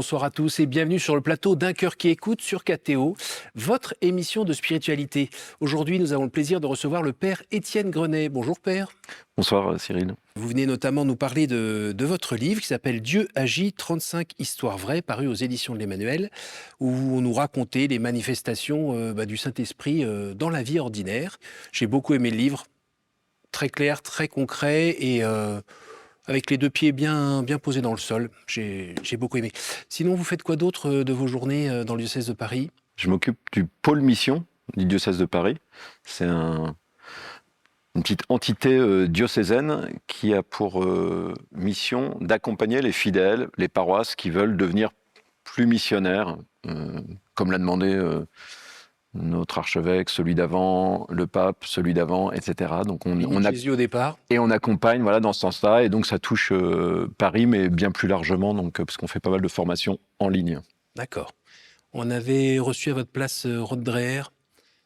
Bonsoir à tous et bienvenue sur le plateau d'Un cœur qui écoute sur KTO, votre émission de spiritualité. Aujourd'hui, nous avons le plaisir de recevoir le Père Étienne Grenet. Bonjour Père. Bonsoir Cyril. Vous venez notamment nous parler de votre livre qui s'appelle Dieu agit, 35 histoires vraies, paru aux éditions de l'Emmanuel, où vous nous racontez les manifestations du Saint-Esprit dans la vie ordinaire. J'ai beaucoup aimé le livre, très clair, très concret et avec les deux pieds bien posés dans le sol. J'ai beaucoup aimé. Sinon, vous faites quoi d'autre de vos journées dans le diocèse de Paris ? Je m'occupe du pôle mission du diocèse de Paris. C'est une petite entité diocésaine qui a pour mission d'accompagner les fidèles, les paroisses qui veulent devenir plus missionnaires, comme l'a demandé notre archevêque, celui d'avant, le pape, celui d'avant, etc. Donc on a Jésus au départ. Et on accompagne dans ce sens-là, et donc ça touche Paris, mais bien plus largement, parce qu'on fait pas mal de formations en ligne. D'accord. On avait reçu à votre place Rod Dreher,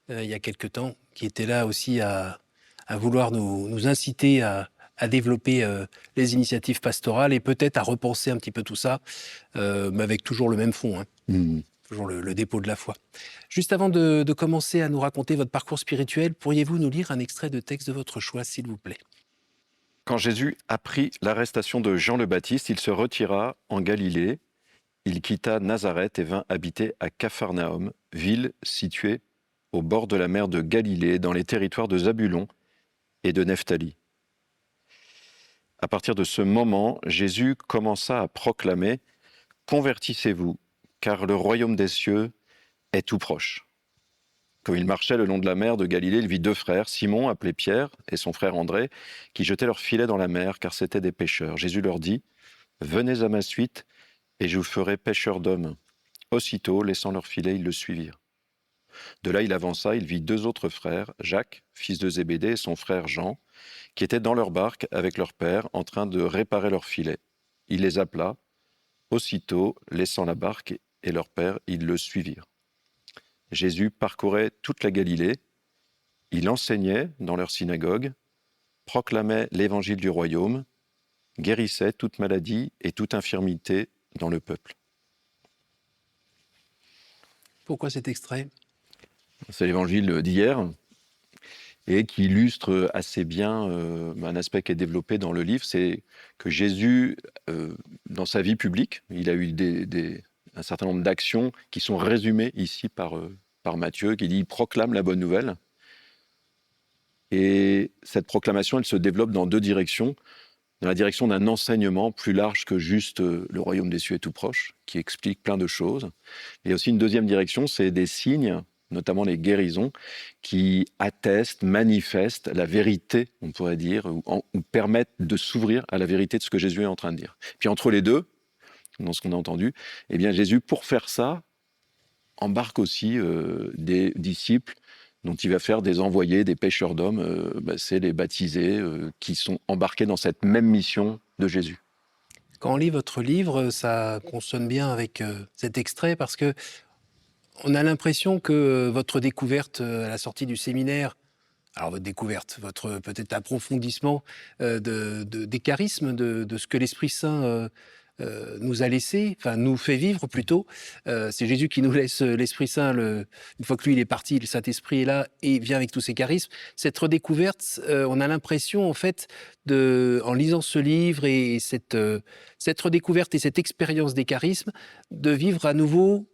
il y a quelque temps, qui était là aussi à vouloir nous inciter à développer les initiatives pastorales et peut-être à repenser un petit peu tout ça, mais avec toujours le même fond, toujours le dépôt de la foi. Juste avant de commencer à nous raconter votre parcours spirituel, pourriez-vous nous lire un extrait de texte de votre choix, s'il vous plaît ? Quand Jésus apprit l'arrestation de Jean le Baptiste, il se retira en Galilée. Il quitta Nazareth et vint habiter à Capharnaüm, ville située au bord de la mer de Galilée, dans les territoires de Zabulon et de Nephtali. À partir de ce moment, Jésus commença à proclamer « Convertissez-vous, car le royaume des cieux est tout proche ». Comme il marchait le long de la mer de Galilée, il vit deux frères, Simon, appelé Pierre, et son frère André, qui jetaient leurs filets dans la mer, car c'étaient des pêcheurs. Jésus leur dit « Venez à ma suite, et je vous ferai pêcheurs d'hommes. » Aussitôt, laissant leurs filets, ils le suivirent. De là, il avança, il vit deux autres frères, Jacques, fils de Zébédée, et son frère Jean, qui étaient dans leur barque avec leur père, en train de réparer leurs filets. Il les appela. Aussitôt, laissant la barque et leur père, ils le suivirent. Jésus parcourait toute la Galilée. Il enseignait dans leur synagogue, proclamait l'évangile du royaume, guérissait toute maladie et toute infirmité dans le peuple. Pourquoi cet extrait ? C'est l'évangile d'hier et qui illustre assez bien un aspect qui est développé dans le livre, c'est que Jésus, dans sa vie publique, il a eu un certain nombre d'actions qui sont résumées ici par Matthieu, qui dit « Il proclame la bonne nouvelle ». Et cette proclamation, elle se développe dans deux directions. Dans la direction d'un enseignement plus large que juste le royaume des cieux est tout proche, qui explique plein de choses. Et aussi une deuxième direction, c'est des signes, notamment les guérisons, qui attestent, manifestent la vérité, on pourrait dire, ou permettent de s'ouvrir à la vérité de ce que Jésus est en train de dire. Puis entre les deux, dans ce qu'on a entendu, eh bien Jésus, pour faire ça, embarque aussi des disciples dont il va faire des envoyés, des pêcheurs d'hommes, c'est les baptisés qui sont embarqués dans cette même mission de Jésus. Quand on lit votre livre, ça consonne bien avec cet extrait parce que on a l'impression que votre découverte à la sortie du séminaire, alors votre découverte, votre peut-être approfondissement des charismes, de ce que l'Esprit Saint nous a laissé, enfin nous fait vivre plutôt. C'est Jésus qui nous laisse l'Esprit Saint, une fois que lui il est parti, le Saint-Esprit est là et vient avec tous ses charismes. Cette redécouverte, on a l'impression en fait, en lisant ce livre et cette redécouverte et cette expérience des charismes, de vivre à nouveau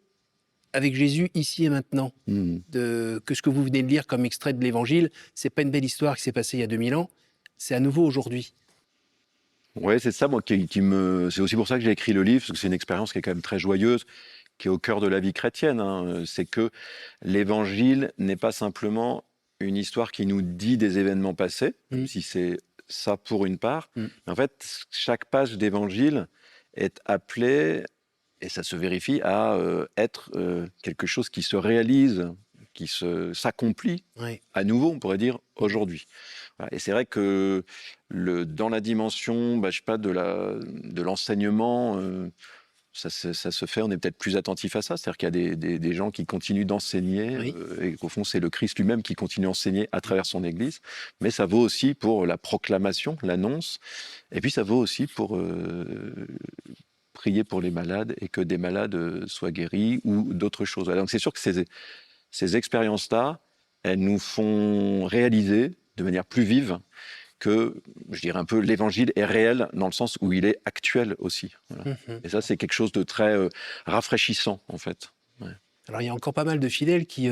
avec Jésus ici et maintenant. Que ce que vous venez de lire comme extrait de l'Évangile, c'est pas une belle histoire qui s'est passée il y a 2000 ans, c'est à nouveau aujourd'hui. Oui, c'est ça, moi, c'est aussi pour ça que j'ai écrit le livre, parce que c'est une expérience qui est quand même très joyeuse, qui est au cœur de la vie chrétienne. C'est que l'Évangile n'est pas simplement une histoire qui nous dit des événements passés, même si c'est ça pour une part. Mais en fait, chaque page d'Évangile est appelée, et ça se vérifie, à être quelque chose qui se réalise, qui s'accomplit à nouveau, on pourrait dire, aujourd'hui. Voilà. Et c'est vrai que dans la dimension, de l'enseignement, ça se fait, on est peut-être plus attentif à ça. C'est-à-dire qu'il y a des gens qui continuent d'enseigner, et qu'au fond, c'est le Christ lui-même qui continue à enseigner à travers son Église. Mais ça vaut aussi pour la proclamation, l'annonce. Et puis ça vaut aussi pour prier pour les malades et que des malades soient guéris ou d'autres choses. Voilà. Donc c'est sûr que ces expériences-là, elles nous font réaliser de manière plus vive que, je dirais un peu, l'évangile est réel dans le sens où il est actuel aussi. Voilà. Mhm. Et ça, c'est quelque chose de très rafraîchissant, en fait. Ouais. Alors, il y a encore pas mal de fidèles qui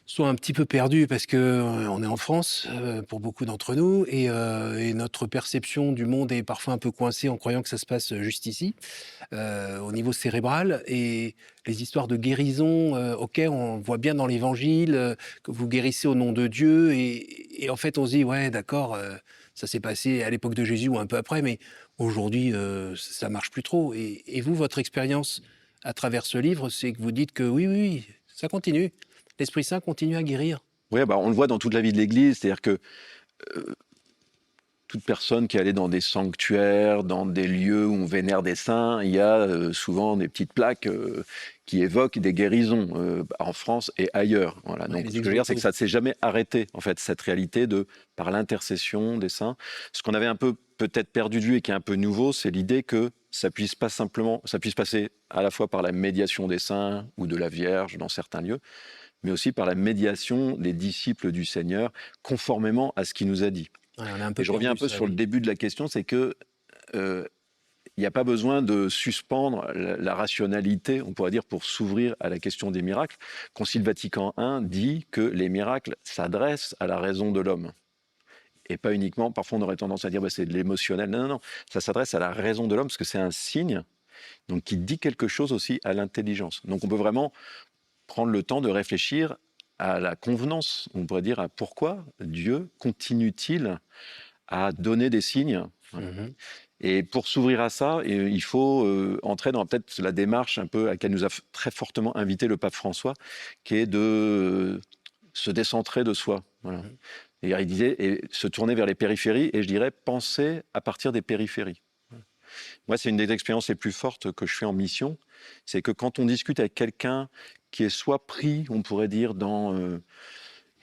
sont un petit peu perdus parce que on est en France pour beaucoup d'entre nous et notre perception du monde est parfois un peu coincée en croyant que ça se passe juste ici, au niveau cérébral. Et les histoires de guérison, ok, on voit bien dans l'Évangile que vous guérissez au nom de Dieu et en fait on se dit ouais d'accord, ça s'est passé à l'époque de Jésus ou un peu après, mais aujourd'hui ça marche plus trop. Et vous, votre expérience à travers ce livre, c'est que vous dites que oui, oui, oui, ça continue. L'Esprit Saint continue à guérir. Ouais, bah, on le voit dans toute la vie de l'Église, c'est-à-dire que toute personne qui est allée dans des sanctuaires, dans des lieux où on vénère des saints, il y a souvent des petites plaques qui évoquent des guérisons en France et ailleurs. Voilà. Ouais, Donc, les ce que je veux dire, c'est que examples. ça ne s'est jamais arrêté, en fait, cette réalité de par l'intercession des saints. Ce qu'on avait un peu peut-être perdu de vue et qui est un peu nouveau, c'est l'idée que ça puisse pas simplement, ça puisse passer à la fois par la médiation des saints ou de la Vierge dans certains lieux, mais aussi par la médiation des disciples du Seigneur, conformément à ce qu'il nous a dit. Ouais, on a un peu Et je reviens un perdu peu ça, sur le oui. début de la question, c'est que il n'y a pas besoin de suspendre la rationalité, on pourrait dire, pour s'ouvrir à la question des miracles. Concile Vatican I dit que les miracles s'adressent à la raison de l'homme. Et pas uniquement, parfois on aurait tendance à dire bah, c'est de l'émotionnel. Non, non, non, ça s'adresse à la raison de l'homme parce que c'est un signe donc, qui dit quelque chose aussi à l'intelligence. Donc on peut vraiment prendre le temps de réfléchir à la convenance, on pourrait dire à pourquoi Dieu continue-t-il à donner des signes. Voilà. Mhm. Et pour s'ouvrir à ça, il faut entrer dans peut-être la démarche un peu à laquelle nous a très fortement invité le pape François, qui est de se décentrer de soi. Voilà. Mhm. Et il disait, et se tourner vers les périphéries, et je dirais penser à partir des périphéries. Moi, c'est une des expériences les plus fortes que je fais en mission, c'est que quand on discute avec quelqu'un qui est soit pris, on pourrait dire, dans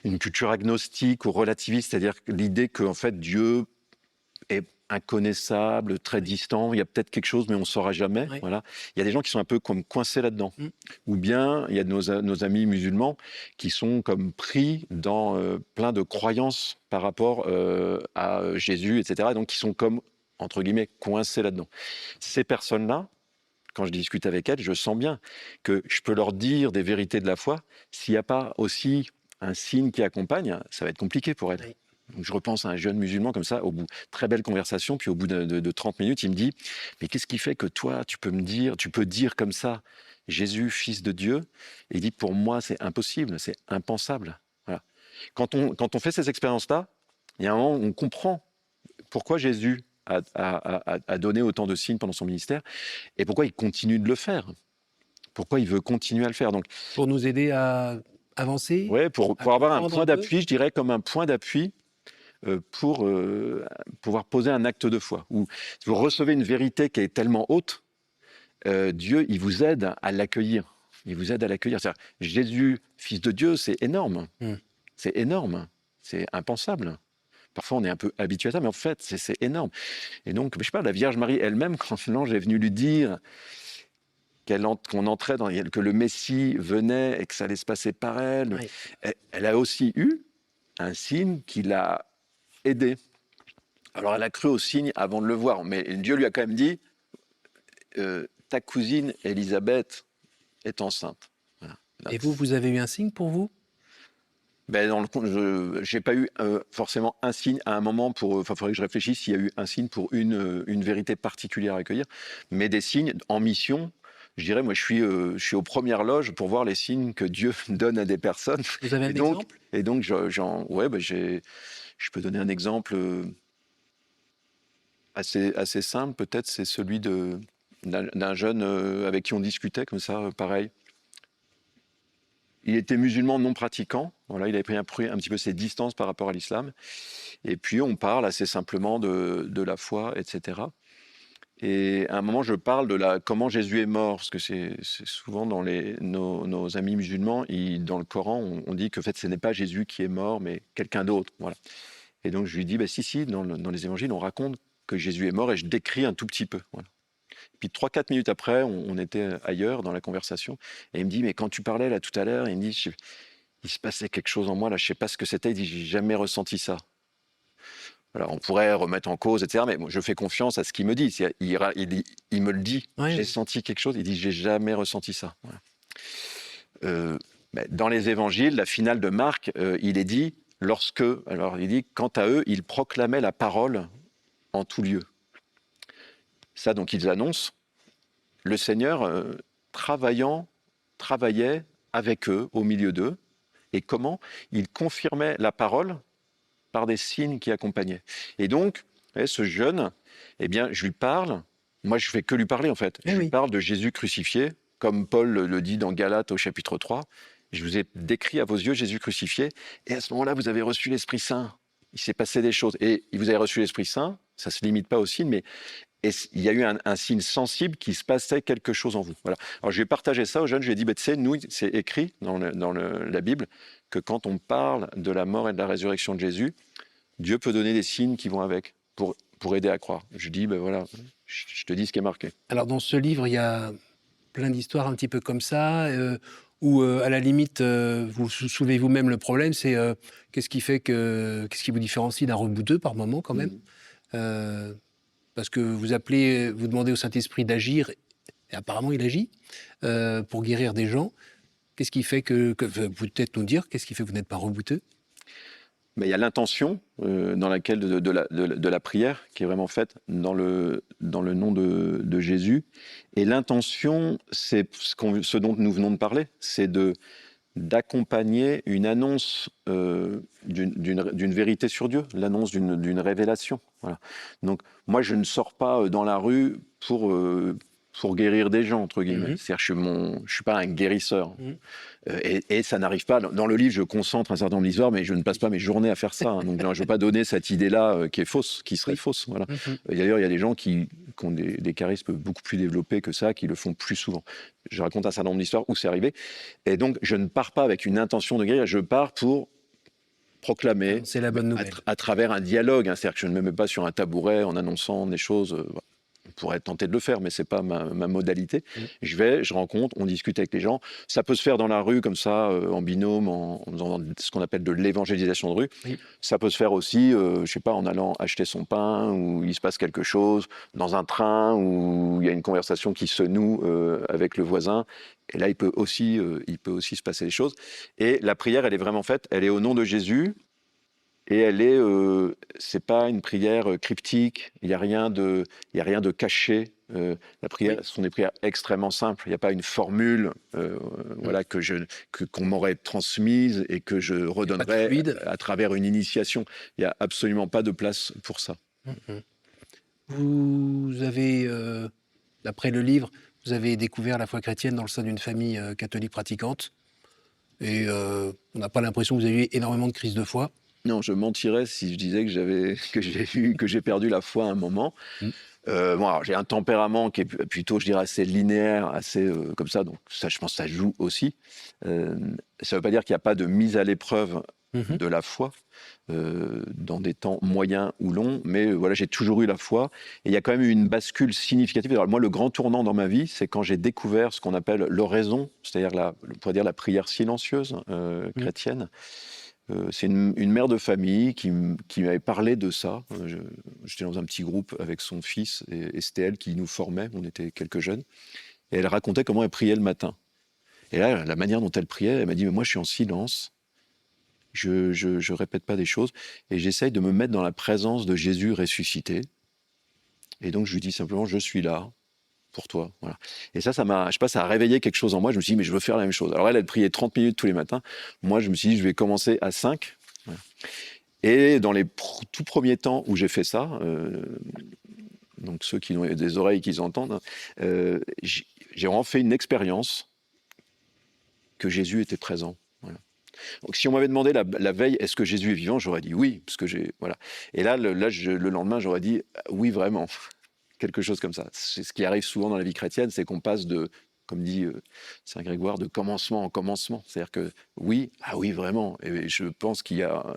une culture agnostique ou relativiste, c'est-à-dire l'idée que en fait Dieu est inconnaissable, très distant, il y a peut-être quelque chose mais on ne saura jamais. Ouais. Voilà. Il y a des gens qui sont un peu comme coincés là-dedans. Mm. Ou bien il y a nos amis musulmans qui sont comme pris dans plein de croyances par rapport à Jésus, etc. Et donc qui sont comme, entre guillemets, coincés là-dedans. Ces personnes-là, quand je discute avec elles, je sens bien que je peux leur dire des vérités de la foi. S'il n'y a pas aussi un signe qui accompagne, ça va être compliqué pour elles. Oui. Donc je repense à un jeune musulman comme ça, au bout, très belle conversation, puis au bout de 30 minutes, il me dit, mais qu'est-ce qui fait que toi, tu peux dire comme ça, Jésus, fils de Dieu? Et il dit, pour moi, c'est impossible, c'est impensable. Voilà. Quand on fait ces expériences-là, il y a un moment où on comprend pourquoi Jésus a donné autant de signes pendant son ministère et pourquoi il continue de le faire. Pourquoi il veut continuer à le faire. Donc, Pour nous aider à avancer, ouais, à pour avoir un comprendre point un peu. d'appui, je dirais comme un point d'appui pour pouvoir poser un acte de foi. Ou si vous recevez une vérité qui est tellement haute, Dieu, il vous aide à l'accueillir. Il vous aide à l'accueillir. C'est-à-dire, Jésus, fils de Dieu, c'est énorme. Mm. C'est énorme. C'est impensable. Parfois, on est un peu habitué à ça, mais en fait, c'est énorme. Et donc, je sais pas, la Vierge Marie elle-même, quand l'ange est venu lui dire qu'on entrait dans, que le Messie venait et que ça allait se passer par elle, Ouais. elle a aussi eu un signe qui l'a aidée. Alors, elle a cru au signe avant de le voir, mais Dieu lui a quand même dit ta cousine Élisabeth est enceinte. Voilà. Et vous, vous avez eu un signe pour vous? Ben, dans le compte, je n'ai pas eu forcément un signe à un moment pour. Enfin, il faudrait que je réfléchisse s'il y a eu un signe pour une vérité particulière à accueillir. Mais des signes en mission, je dirais, moi, je suis aux premières loges pour voir les signes que Dieu donne à des personnes. Vous avez un Et donc, exemple? ouais, ben, je peux donner un exemple assez simple, peut-être, c'est celui d'un jeune avec qui on discutait comme ça, pareil. Il était musulman non pratiquant, voilà, il avait pris un petit peu ses distances par rapport à l'islam. Et puis on parle assez simplement de la foi, etc. Et à un moment, je parle de comment Jésus est mort, parce que c'est souvent dans nos amis musulmans, dans le Coran, on dit que en fait, ce n'est pas Jésus qui est mort, mais quelqu'un d'autre. Voilà. Et donc je lui dis, bah, si, dans les évangiles, on raconte que Jésus est mort, et je décris un tout petit peu. Voilà. Puis 3-4 minutes après, on était ailleurs dans la conversation. Et il me dit, mais quand tu parlais là tout à l'heure, il me dit, il se passait quelque chose en moi, là, je sais pas ce que c'était. Il dit, j'ai jamais ressenti ça. Voilà, on pourrait remettre en cause, etc. Mais moi, je fais confiance à ce qu'il me dit. Il me le dit. J'ai Ouais. senti quelque chose. Il dit, j'ai jamais ressenti ça. Voilà. Euh, Dans les évangiles, la finale de Marc, il est dit, alors il dit, quant à eux, ils proclamaient la parole en tout lieu. Ça, donc, ils annoncent. Le Seigneur, travaillait avec eux, au milieu d'eux. Et comment? Il confirmait la parole par des signes qui accompagnaient. Et donc, vous voyez, ce jeune, eh bien, je lui parle. Moi, je fais que lui parler, en fait. Eh Je lui oui. parle de Jésus crucifié, comme Paul le dit dans Galates au chapitre 3. Je vous ai décrit à vos yeux Jésus crucifié. Et à ce moment-là, vous avez reçu l'Esprit Saint. Il s'est passé des choses. Et vous avez reçu l'Esprit Saint, ça ne se limite pas aux signes, mais il y a eu un signe sensible qui se passait quelque chose en vous. Voilà. Alors, je vais partager ça aux jeunes. Je lui ai dit, tu sais, nous, c'est écrit dans la Bible que quand on parle de la mort et de la résurrection de Jésus, Dieu peut donner des signes qui vont avec pour aider à croire. Je dis, ben voilà, je te dis ce qui est marqué. Alors dans ce livre, il y a plein d'histoires un petit peu comme ça, où à la limite, vous soulevez vous-même le problème, c'est qu'est-ce qui vous différencie d'un rebouteux par moment quand même. Euh, Parce que vous demandez au Saint-Esprit d'agir, et apparemment il agit, pour guérir des gens. Qu'est-ce qui fait vous peut-être nous dire, qu'est-ce qui fait que vous n'êtes pas rebouteux? Mais il y a l'intention dans laquelle de la prière qui est vraiment faite dans le nom de Jésus. Et l'intention, c'est ce dont nous venons de parler, c'est d'accompagner une annonce d'une vérité sur Dieu, l'annonce d'une révélation. Voilà. Donc moi, je ne sors pas dans la rue pour guérir des gens, entre guillemets. C'est-à-dire, je suis pas un guérisseur. Et ça n'arrive pas. Dans le livre, je concentre un certain nombre d'histoires, mais je ne passe pas mes journées à faire ça. Hein. Donc, je ne veux pas donner cette idée-là qui est fausse, qui serait fausse. Voilà. D'ailleurs, il y a des gens qui ont des charismes beaucoup plus développés que ça, qui le font plus souvent. Je raconte un certain nombre d'histoires où c'est arrivé. Et donc, je ne pars pas avec une intention de guérir, je pars pour proclamer C'est la bonne nouvelle. à travers un dialogue. Hein. C'est-à-dire que je ne me mets pas sur un tabouret en annonçant des choses. Voilà. On pourrait tenter de le faire, mais c'est pas ma modalité. Je rencontre, on discute avec les gens. Ça peut se faire dans la rue, comme ça, en binôme, en faisant ce qu'on appelle de l'évangélisation de rue. Ça peut se faire aussi, je sais pas, en allant acheter son pain, où il se passe quelque chose, dans un train, où il y a une conversation qui se noue avec le voisin. Et là, il peut aussi se passer des choses. Et la prière, elle est vraiment faite, elle est au nom de Jésus. Et c'est pas une prière cryptique. Il y a rien de caché. La prière, ce sont des prières extrêmement simples. Il n'y a pas une formule, voilà, qu'on m'aurait transmise et que je redonnerais à travers une initiation. Il n'y a absolument pas de place pour ça. Vous avez, d'après le livre, vous avez découvert la foi chrétienne dans le sein d'une famille catholique pratiquante. Et on n'a pas l'impression que vous avez eu énormément de crises de foi. Non, je mentirais si je disais que j'ai perdu la foi à un moment. Bon, alors, j'ai un tempérament qui est plutôt, je dirais, assez linéaire, assez comme ça, donc ça, je pense que ça joue aussi. Ça ne veut pas dire qu'il n'y a pas de mise à l'épreuve de la foi dans des temps moyens ou longs, mais voilà, j'ai toujours eu la foi. Et il y a quand même eu une bascule significative. Alors, moi, le grand tournant dans ma vie, c'est quand j'ai découvert ce qu'on appelle l'oraison, c'est-à-dire on pourrait dire la prière silencieuse chrétienne. C'est une mère de famille qui m'avait parlé de ça. J'étais dans un petit groupe avec son fils et c'était elle qui nous formait. On était quelques jeunes. Et elle racontait comment elle priait le matin. Et là, la manière dont elle priait, elle m'a dit, mais moi je suis en silence. Je répète pas des choses. Et j'essaye de me mettre dans la présence de Jésus ressuscité. Et donc je lui dis simplement, je suis là pour toi. Voilà. Et ça m'a, je sais pas, ça a réveillé quelque chose en moi. Je me suis dit, mais je veux faire la même chose. Alors elle priait 30 minutes tous les matins. Moi, je me suis dit, je vais commencer à 5. Voilà. Et dans les tout premiers temps où j'ai fait ça, donc ceux qui ont des oreilles qui entendent, j'ai vraiment fait une expérience que Jésus était présent. Voilà. Donc si on m'avait demandé la veille, est-ce que Jésus est vivant, j'aurais dit oui, parce que voilà. Et là, le lendemain, j'aurais dit oui, vraiment. Quelque chose comme ça. C'est ce qui arrive souvent dans la vie chrétienne, c'est qu'on passe comme dit Saint Grégoire, de commencement en commencement. C'est-à-dire que oui, ah oui, vraiment. Et je pense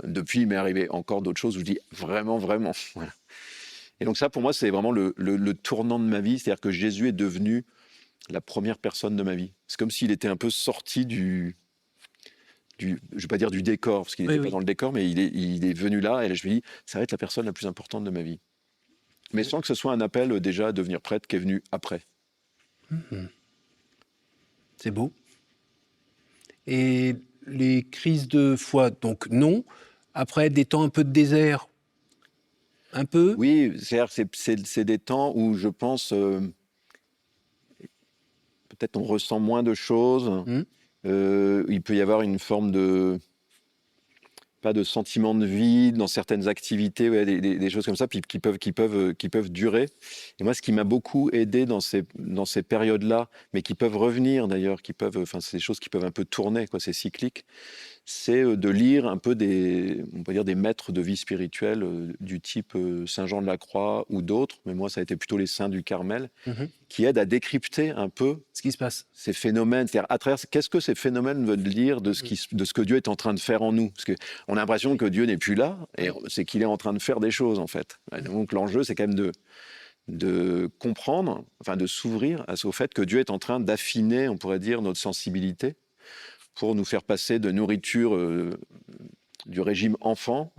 depuis, il m'est arrivé encore d'autres choses où je dis vraiment, vraiment. Voilà. Et donc ça, pour moi, c'est vraiment le tournant de ma vie. C'est-à-dire que Jésus est devenu la première personne de ma vie. C'est comme s'il était un peu sorti je ne vais pas dire du décor, parce qu'il Oui, n'était pas oui. dans le décor, mais il est venu là, et là, je me dis, ça va être la personne la plus importante de ma vie. Mais sans que ce soit un appel déjà à devenir prêtre qui est venu après. C'est beau. Et les crises de foi, donc non. Après, des temps un peu de désert, un peu. Oui, c'est-à-dire que c'est des temps où je pense, peut-être on ressent moins de choses, Hmm. il peut y avoir une forme de pas de sentiment de vide dans certaines activités, ouais, des choses comme ça, puis qui peuvent durer. Et moi, ce qui m'a beaucoup aidé dans ces périodes-là, mais qui peuvent revenir d'ailleurs, enfin, c'est des choses qui peuvent un peu tourner, quoi, c'est cyclique, c'est de lire un peu on peut dire des maîtres de vie spirituelle du type Saint Jean de la Croix ou d'autres, mais moi, ça a été plutôt les saints du Carmel, Mhm. qui aident à décrypter un peu Ce qui se passe. ces phénomènes, c'est-à-dire à travers qu'est-ce que ces phénomènes veulent dire de ce que Dieu est en train de faire en nous, parce que on a l'impression que Dieu n'est plus là, et c'est qu'il est en train de faire des choses en fait. Et donc l'enjeu, c'est quand même de comprendre, enfin de s'ouvrir au fait que Dieu est en train d'affiner, on pourrait dire, notre sensibilité pour nous faire passer de nourriture du régime enfant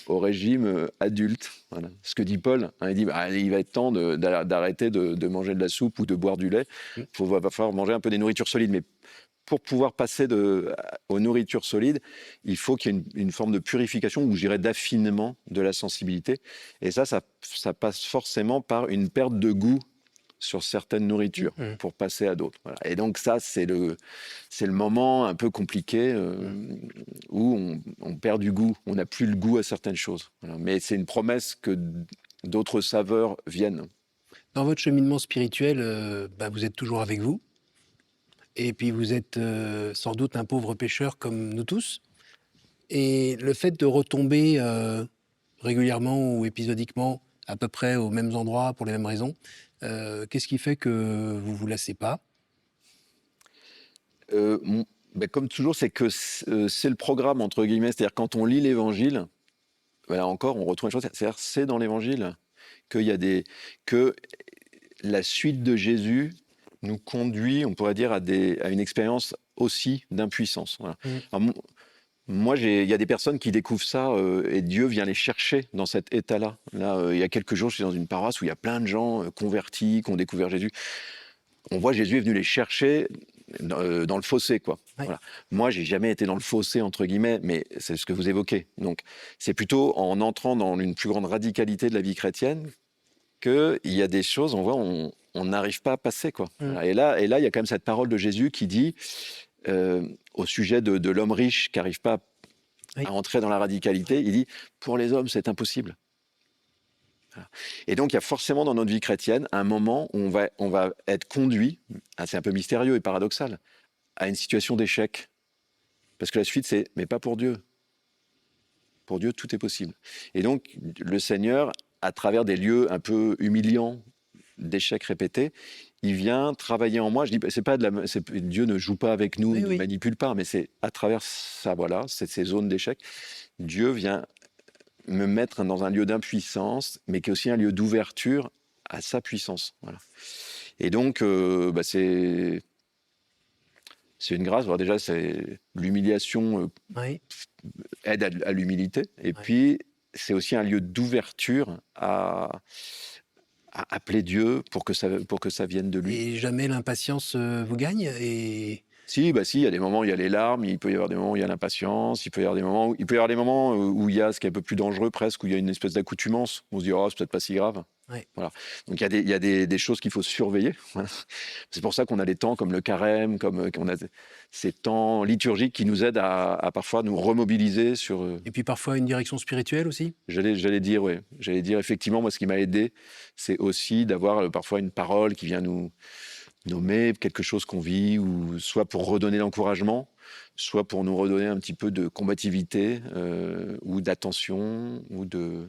au régime adulte. Voilà. Ce que dit Paul, hein, il dit il va être temps d'arrêter de manger de la soupe ou de boire du lait. Il va falloir manger un peu des nourritures solides. Mais pour pouvoir passer aux nourritures solides, il faut qu'il y ait une forme de purification, ou je dirais d'affinement de la sensibilité. Et ça passe forcément par une perte de goût sur certaines nourritures Mhm. pour passer à d'autres. Voilà. Et donc ça, c'est le moment un peu compliqué où on perd du goût, on n'a plus le goût à certaines choses. Voilà. Mais c'est une promesse que d'autres saveurs viennent. Dans votre cheminement spirituel, vous êtes toujours avec vous. Et puis vous êtes sans doute un pauvre pécheur comme nous tous. Et le fait de retomber régulièrement ou épisodiquement à peu près aux mêmes endroits pour les mêmes raisons, qu'est-ce qui fait que vous vous lassez pas? Euh, mon- Comme toujours, c'est que c'est le programme, entre guillemets. C'est-à-dire quand on lit l'Évangile, voilà, encore, on retrouve une chose. C'est-à-dire c'est dans l'Évangile qu'il y a que la suite de Jésus nous conduit, on pourrait dire, à une expérience aussi d'impuissance. Voilà. Mm. Alors, moi, il y a des personnes qui découvrent ça et Dieu vient les chercher dans cet état-là. Là, il y a quelques jours, je suis dans une paroisse où il y a plein de gens convertis, qui ont découvert Jésus. On voit Jésus est venu les chercher dans le fossé, quoi. Ouais. Voilà. Moi, j'ai jamais été dans le fossé entre guillemets, mais c'est ce que vous évoquez. Donc, c'est plutôt en entrant dans une plus grande radicalité de la vie chrétienne qu'il y a des choses, on voit, on n'arrive pas à passer, quoi. Mm. Voilà. Et là, il y a quand même cette parole de Jésus qui dit au sujet de l'homme riche qui n'arrive pas Oui. à entrer dans la radicalité, il dit pour les hommes, c'est impossible. Voilà. Et donc, il y a forcément dans notre vie chrétienne un moment où on va être conduit, c'est un peu mystérieux et paradoxal, à une situation d'échec. Parce que la suite, c'est mais pas pour Dieu. Pour Dieu, tout est possible. Et donc, le Seigneur, à travers des lieux un peu humiliants, d'échecs répétés, il vient travailler en moi. Je dis, c'est pas Dieu ne joue pas avec nous, Oui, ne nous oui. manipule pas, mais c'est à travers ça, voilà, ces zones d'échec, Dieu vient me mettre dans un lieu d'impuissance, mais qui est aussi un lieu d'ouverture à sa puissance. Voilà. Et donc, c'est une grâce. Alors déjà, c'est l'humiliation Oui. aide à l'humilité, et Ouais. puis c'est aussi un lieu d'ouverture à appeler Dieu pour que ça vienne de lui. Et jamais l'impatience vous gagne et... Si, il y a des moments où il y a les larmes, il peut y avoir des moments où il y a l'impatience, il peut y avoir des moments où il y a ce qui est un peu plus dangereux presque, où il y a une espèce d'accoutumance. On se dit, oh, c'est peut-être pas si grave. Ouais. Voilà. Donc il y a des choses qu'il faut surveiller. Voilà. C'est pour ça qu'on a des temps comme le carême, comme qu'on a ces temps liturgiques qui nous aident à parfois nous remobiliser sur. Et puis parfois une direction spirituelle aussi. J'allais dire, ouais. J'allais dire effectivement, moi, ce qui m'a aidé, c'est aussi d'avoir parfois une parole qui vient nous nommer quelque chose qu'on vit, ou soit pour redonner l'encouragement, soit pour nous redonner un petit peu de combativité ou d'attention ou de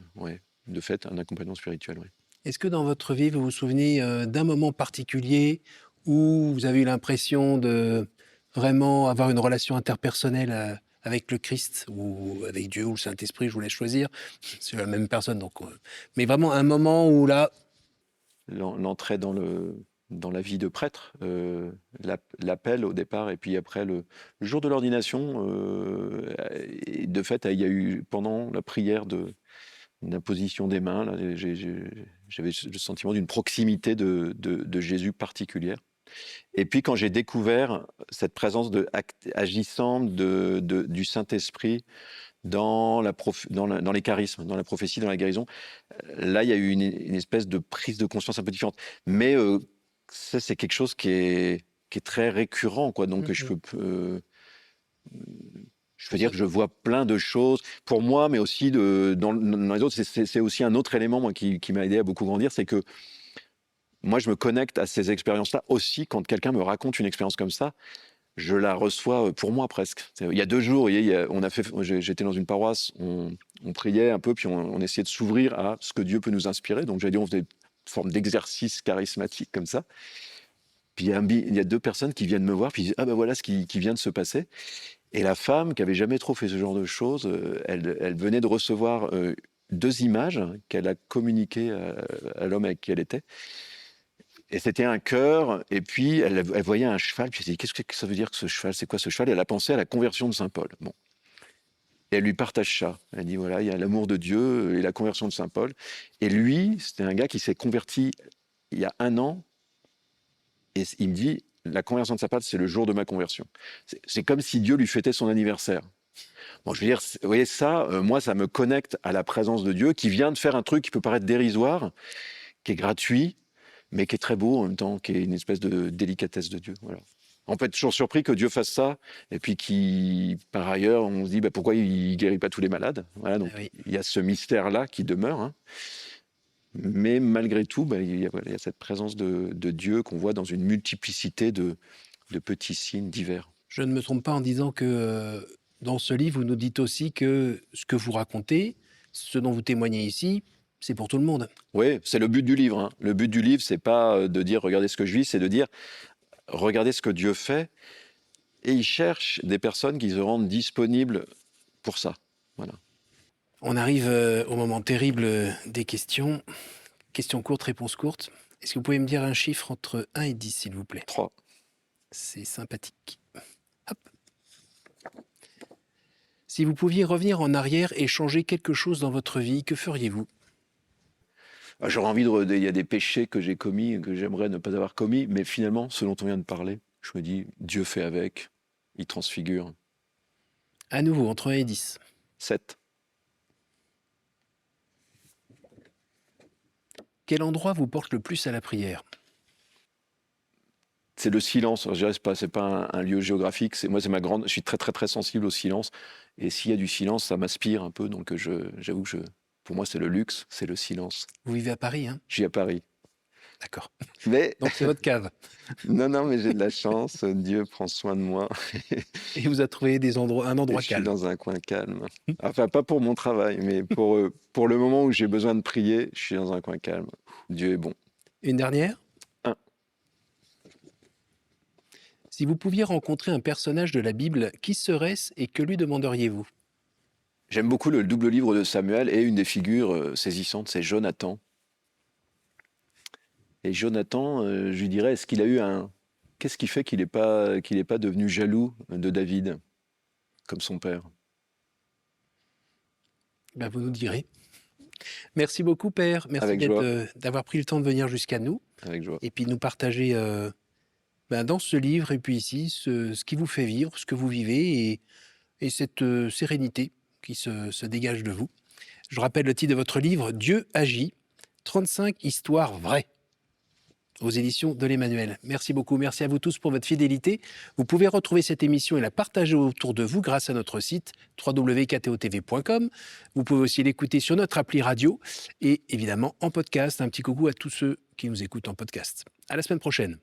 fait un accompagnement spirituel. Ouais. Est-ce que dans votre vie, vous vous souvenez d'un moment particulier où vous avez eu l'impression de vraiment avoir une relation interpersonnelle avec le Christ ou avec Dieu ou le Saint-Esprit, je vous laisse choisir. C'est la même personne, donc. Mais vraiment un moment où là, L'entrée dans la vie de prêtre, l'appel au départ, et puis après le jour de l'ordination, et de fait, il y a eu, pendant la prière d'imposition des mains, là, j'avais le sentiment d'une proximité de Jésus particulière. Et puis quand j'ai découvert cette présence agissante du Saint-Esprit dans les charismes, dans la prophétie, dans la guérison, là, il y a eu une espèce de prise de conscience un peu différente. Mais ça, c'est quelque chose qui est très récurrent, quoi. Donc, je peux dire que je vois plein de choses pour moi, mais aussi dans les autres. C'est aussi un autre élément, moi, qui m'a aidé à beaucoup grandir, c'est que moi, je me connecte à ces expériences-là aussi quand quelqu'un me raconte une expérience comme ça. Je la reçois pour moi presque. Il y a 2 jours, j'étais dans une paroisse, on priait un peu, puis on essayait de s'ouvrir à ce que Dieu peut nous inspirer. Donc j'allais dire, on faisait une forme d'exercice charismatique comme ça. Puis il y a 2 personnes qui viennent me voir, puis ils disent, ah ben voilà ce qui vient de se passer. Et la femme, qui avait jamais trop fait ce genre de choses, elle venait de recevoir 2 images qu'elle a communiquées à l'homme avec qui elle était. Et c'était un cœur, et puis elle voyait un cheval, puis elle s'est dit, qu'est-ce que ça veut dire que ce cheval, c'est quoi ce cheval? Et elle a pensé à la conversion de Saint Paul. Bon. Et elle lui partage ça. Elle dit, voilà, il y a l'amour de Dieu et la conversion de Saint Paul. Et lui, c'était un gars qui s'est converti il y a 1 an, et il me dit, la conversion de Saint Paul, c'est le jour de ma conversion. C'est comme si Dieu lui fêtait son anniversaire. Bon, je veux dire, vous voyez ça, moi, ça me connecte à la présence de Dieu, qui vient de faire un truc qui peut paraître dérisoire, qui est gratuit, mais qui est très beau en même temps, qui est une espèce de délicatesse de Dieu. Voilà. On peut être toujours surpris que Dieu fasse ça, et puis par ailleurs, on se dit pourquoi il ne guérit pas tous les malades. Voilà, donc oui. il y a ce mystère-là qui demeure. Hein. Mais malgré tout, il y a cette présence de Dieu qu'on voit dans une multiplicité de petits signes divers. Je ne me trompe pas en disant que dans ce livre, vous nous dites aussi que ce que vous racontez, ce dont vous témoignez ici, c'est pour tout le monde. Oui, c'est le but du livre. Hein. Le but du livre, c'est pas de dire regardez ce que je vis, c'est de dire regardez ce que Dieu fait. Et il cherche des personnes qui se rendent disponibles pour ça. Voilà. On arrive au moment terrible des questions. Questions courtes, réponses courtes. Est-ce que vous pouvez me dire un chiffre entre 1 et 10, s'il vous plaît? 3. C'est sympathique. Hop. Si vous pouviez revenir en arrière et changer quelque chose dans votre vie, que feriez-vous? J'aurais envie il y a des péchés que j'ai commis, que j'aimerais ne pas avoir commis, mais finalement, ce dont on vient de parler, je me dis, Dieu fait avec, il transfigure. À nouveau, entre 1 et 10. 7. Quel endroit vous porte le plus à la prière? C'est le silence. Je dirais, c'est pas un lieu géographique. Je suis très, très, très sensible au silence. Et s'il y a du silence, ça m'aspire un peu. Donc, j'avoue que pour moi, c'est le luxe, c'est le silence. Vous vivez à Paris, hein? Je vis à Paris. D'accord. Mais Donc c'est votre cave. non, mais j'ai de la chance. Dieu prend soin de moi. Et vous a trouvé un endroit Je suis calme. dans un coin calme. Enfin, pas pour mon travail, mais pour le moment où j'ai besoin de prier, je suis dans un coin calme. Dieu est bon. Une dernière? 1. Si vous pouviez rencontrer un personnage de la Bible, qui serait-ce et que lui demanderiez-vous? J'aime beaucoup le double livre de Samuel, et une des figures saisissantes, c'est Jonathan. Et Jonathan, je lui dirais, est-ce qu'il a eu qu'est-ce qui fait qu'il n'est pas devenu jaloux de David, comme son père? Ben, vous nous direz. Merci beaucoup, Père. Merci Avec joie. d'avoir pris le temps de venir jusqu'à nous Avec joie. et puis nous partager dans ce livre et puis ici ce qui vous fait vivre, ce que vous vivez et cette sérénité qui se dégage de vous. Je rappelle le titre de votre livre, Dieu agit, 35 histoires vraies, aux éditions de l'Emmanuel. Merci beaucoup. Merci à vous tous pour votre fidélité. Vous pouvez retrouver cette émission et la partager autour de vous grâce à notre site www.ktotv.com. Vous pouvez aussi l'écouter sur notre appli radio et évidemment en podcast. Un petit coucou à tous ceux qui nous écoutent en podcast. À la semaine prochaine.